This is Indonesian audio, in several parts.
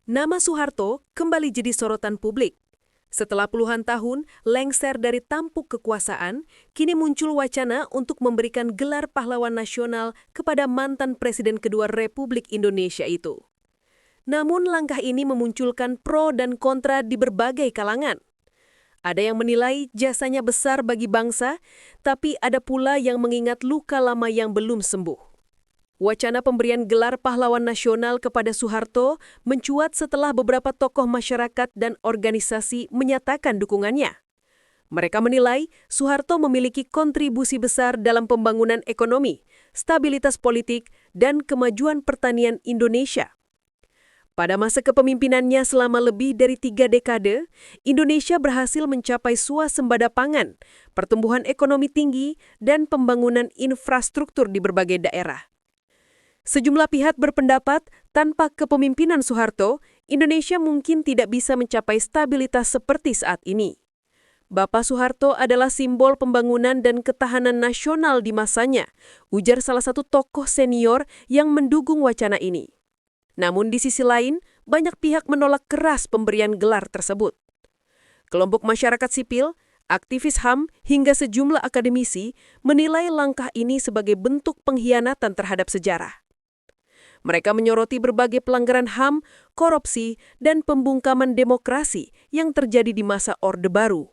Nama Soeharto kembali jadi sorotan publik. Setelah puluhan tahun lengser dari tampuk kekuasaan, kini muncul wacana untuk memberikan gelar pahlawan nasional kepada mantan Presiden kedua Republik Indonesia itu. Namun langkah ini memunculkan pro dan kontra di berbagai kalangan. Ada yang menilai jasanya besar bagi bangsa, tapi ada pula yang mengingat luka lama yang belum sembuh. Wacana pemberian gelar pahlawan nasional kepada Soeharto mencuat setelah beberapa tokoh masyarakat dan organisasi menyatakan dukungannya. Mereka menilai Soeharto memiliki kontribusi besar dalam pembangunan ekonomi, stabilitas politik, dan kemajuan pertanian Indonesia. Pada masa kepemimpinannya selama lebih dari 3 dekade, Indonesia berhasil mencapai swasembada pangan, pertumbuhan ekonomi tinggi, dan pembangunan infrastruktur di berbagai daerah. Sejumlah pihak berpendapat, tanpa kepemimpinan Soeharto, Indonesia mungkin tidak bisa mencapai stabilitas seperti saat ini. Bapak Soeharto adalah simbol pembangunan dan ketahanan nasional di masanya, ujar salah satu tokoh senior yang mendukung wacana ini. Namun di sisi lain, banyak pihak menolak keras pemberian gelar tersebut. Kelompok masyarakat sipil, aktivis HAM, hingga sejumlah akademisi menilai langkah ini sebagai bentuk pengkhianatan terhadap sejarah. Mereka menyoroti berbagai pelanggaran HAM, korupsi, dan pembungkaman demokrasi yang terjadi di masa Orde Baru.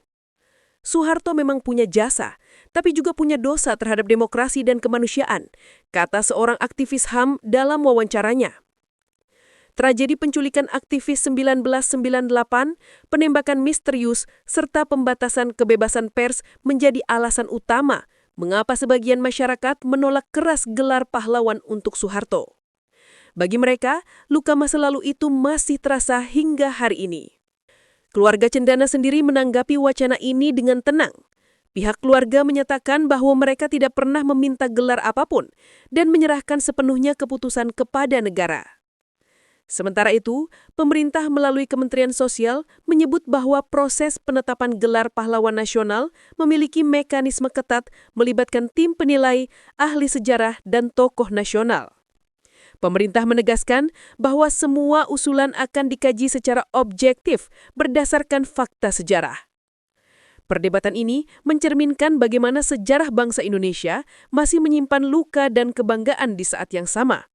Soeharto memang punya jasa, tapi juga punya dosa terhadap demokrasi dan kemanusiaan, kata seorang aktivis HAM dalam wawancaranya. Tragedi penculikan aktivis 1998, penembakan misterius, serta pembatasan kebebasan pers menjadi alasan utama mengapa sebagian masyarakat menolak keras gelar pahlawan untuk Soeharto. Bagi mereka, luka masa lalu itu masih terasa hingga hari ini. Keluarga Cendana sendiri menanggapi wacana ini dengan tenang. Pihak keluarga menyatakan bahwa mereka tidak pernah meminta gelar apapun dan menyerahkan sepenuhnya keputusan kepada negara. Sementara itu, pemerintah melalui Kementerian Sosial menyebut bahwa proses penetapan gelar pahlawan nasional memiliki mekanisme ketat melibatkan tim penilai, ahli sejarah, dan tokoh nasional. Pemerintah menegaskan bahwa semua usulan akan dikaji secara objektif berdasarkan fakta sejarah. Perdebatan ini mencerminkan bagaimana sejarah bangsa Indonesia masih menyimpan luka dan kebanggaan di saat yang sama.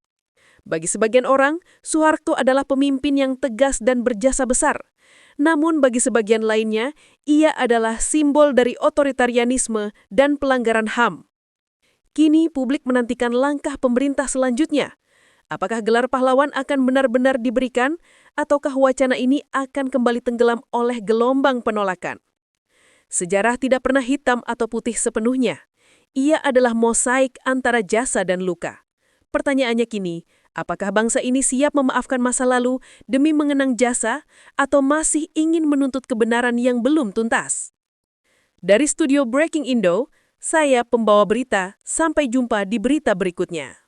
Bagi sebagian orang, Soeharto adalah pemimpin yang tegas dan berjasa besar. Namun bagi sebagian lainnya, ia adalah simbol dari otoritarianisme dan pelanggaran HAM. Kini publik menantikan langkah pemerintah selanjutnya. Apakah gelar pahlawan akan benar-benar diberikan, ataukah wacana ini akan kembali tenggelam oleh gelombang penolakan? Sejarah tidak pernah hitam atau putih sepenuhnya. Ia adalah mosaik antara jasa dan luka. Pertanyaannya kini, apakah bangsa ini siap memaafkan masa lalu demi mengenang jasa, atau masih ingin menuntut kebenaran yang belum tuntas? Dari studio Breaking Indo, saya pembawa berita. Sampai jumpa di berita berikutnya.